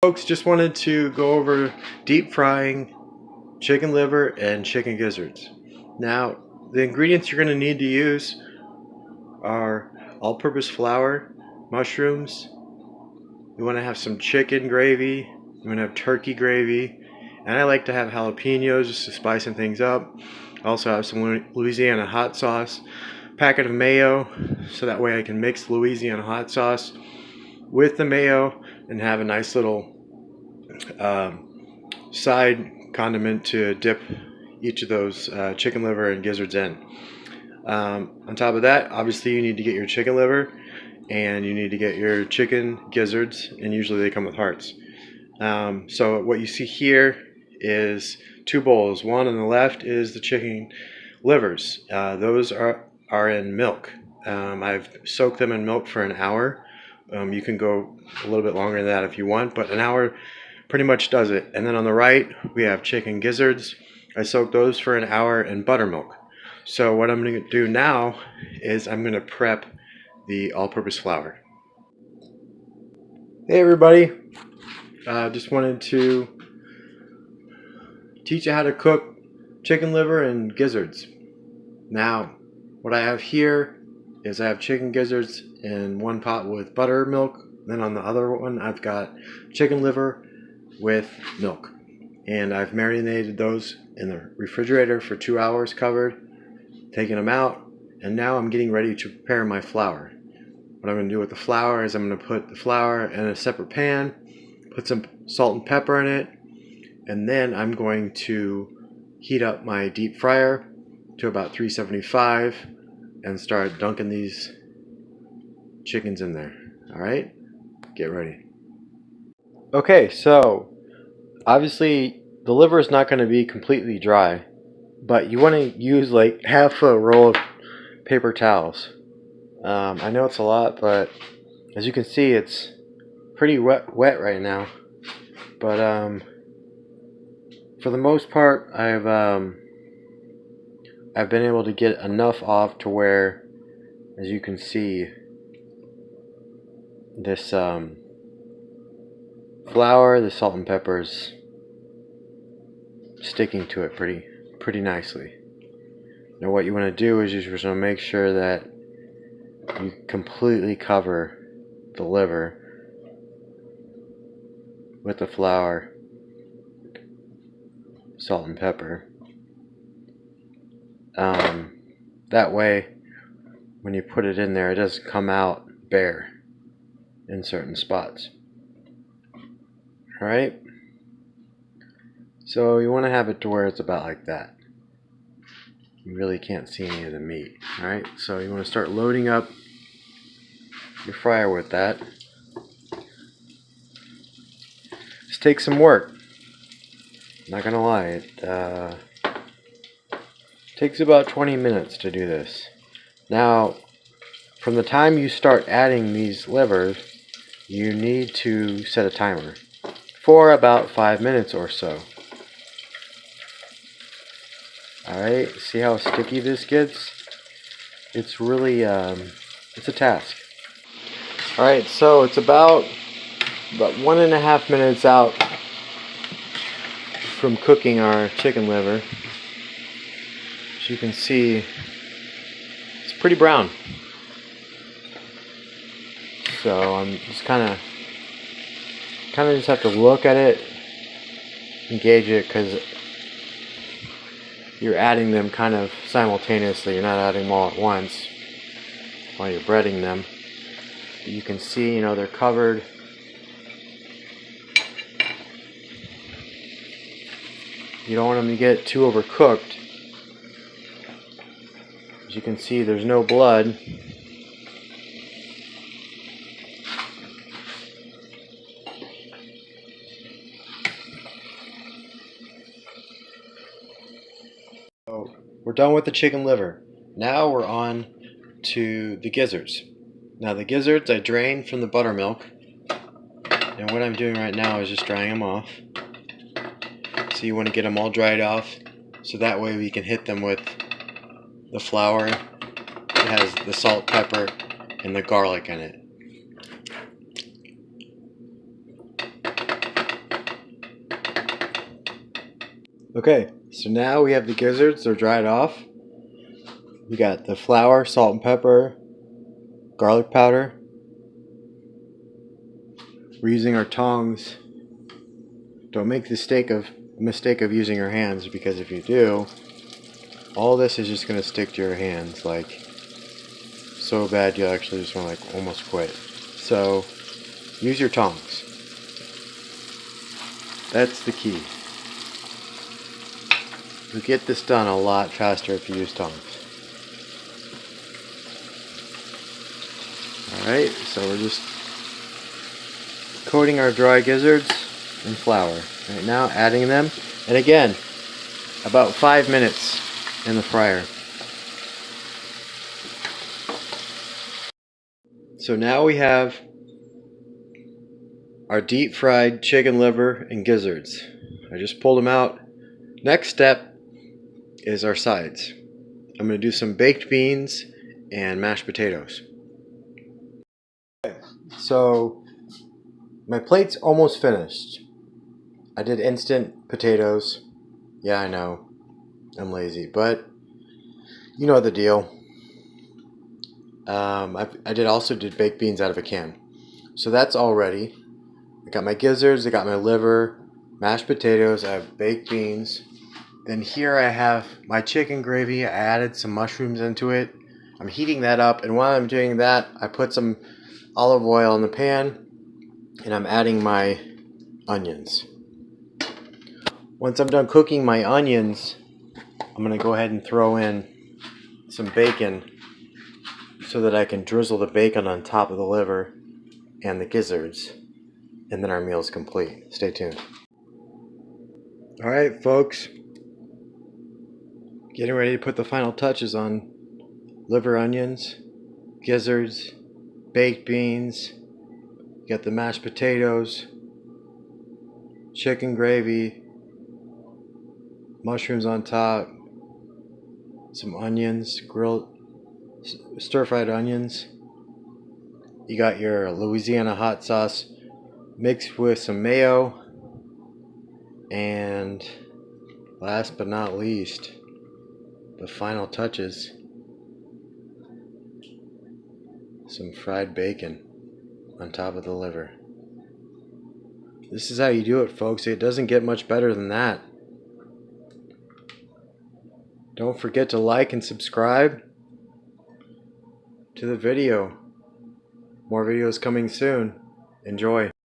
Folks, just wanted to go over deep frying chicken liver and chicken gizzards. Now, the ingredients you're going to need to use are all-purpose flour, mushrooms, you want to have some chicken gravy, you want to have turkey gravy, and I like to have jalapenos just to spice things up. I also have some Louisiana hot sauce, packet of mayo, so that way I can mix Louisiana hot sauce with the mayo and have a nice little side condiment to dip each of those chicken liver and gizzards in. On top of that, obviously you need to get your chicken liver and you need to get your chicken gizzards, and usually they come with hearts. So what you see here is two bowls. One on the left is the chicken livers. Those are in milk. I've soaked them in milk for an hour. You can go a little bit longer than that if you want, but an hour pretty much does it. And then on the right, we have chicken gizzards. I soaked those for an hour in buttermilk. So what I'm going to do now is I'm going to prep the all-purpose flour. Hey everybody, just wanted to teach you how to cook chicken liver and gizzards. Now, what I have here is I have chicken gizzards in one pot with buttermilk. Then on the other one, I've got chicken liver with milk. And I've marinated those in the refrigerator for 2 hours covered, taking them out, and now I'm getting ready to prepare my flour. What I'm going to do with the flour is I'm going to put the flour in a separate pan, put some salt and pepper in it, and then I'm going to heat up my deep fryer to about 375 and start dunking these chickens in there. Alright, get ready. Okay, so obviously the liver is not going to be completely dry, but you want to use like half a roll of paper towels. I know it's a lot, but as you can see, it's pretty wet right now. But for the most part, I've been able to get enough off to where, as you can see, this flour, the salt and pepper is sticking to it pretty nicely. Now what you want to do is you just want to make sure that you completely cover the liver with the flour, salt and pepper. That way when you put it in there, it doesn't come out bare in certain spots. Alright, so you want to have it to where it's about like that. You really can't see any of the meat. Alright, so you want to start loading up your fryer with that. This takes some work. Not gonna lie, it takes about 20 minutes to do this. Now, from the time you start adding these livers, you need to set a timer for about 5 minutes or so. Alright, see how sticky this gets? It's really, it's a task. Alright, so it's about 1.5 minutes out from cooking our chicken liver. As you can see, it's pretty brown. So I'm just kind of just have to look at it and gauge it, because you're adding them kind of simultaneously. You're not adding them all at once while you're breading them. But you can see, you know, they're covered. You don't want them to get too overcooked. As you can see, there's no blood. So we're done with the chicken liver. Now we're on to the gizzards. Now the gizzards I drained from the buttermilk, and what I'm doing right now is just drying them off. So you want to get them all dried off, so that way we can hit them with the flour. It has the salt, pepper, and the garlic in it. Okay, so now we have the gizzards. They're dried off. We got the flour, salt and pepper, garlic powder. We're using our tongs. Don't make the mistake of using your hands, because if you do, all this is just going to stick to your hands like so bad you'll actually just want to like almost quit. So use your tongs. That's the key. You get this done a lot faster if you use tongs. Alright, so we're just coating our dry gizzards in flour. Right now, adding them. And again, about 5 minutes in the fryer. So now we have our deep fried chicken liver and gizzards. I just pulled them out. Next step is our sides. I'm going to do some baked beans and mashed potatoes. Okay, so my plate's almost finished. I did instant potatoes. Yeah, I know, I'm lazy, but you know the deal. I did baked beans out of a can. So that's all ready. I got my gizzards, I got my liver, mashed potatoes, I have baked beans. Then here I have my chicken gravy. I added some mushrooms into it. I'm heating that up, and while I'm doing that, I put some olive oil in the pan, and I'm adding my onions. Once I'm done cooking my onions, I'm going to go ahead and throw in some bacon so that I can drizzle the bacon on top of the liver and the gizzards, and then our meal is complete. Stay tuned. Alright folks, getting ready to put the final touches on liver, onions, gizzards, baked beans. You got the mashed potatoes, chicken gravy, mushrooms on top, some onions, grilled stir-fried onions. You got your Louisiana hot sauce mixed with some mayo, and last but not least, the final touches, some fried bacon on top of the liver. This is how you do it, folks. It doesn't get much better than that. Don't forget to like and subscribe to the video. More videos coming soon. Enjoy.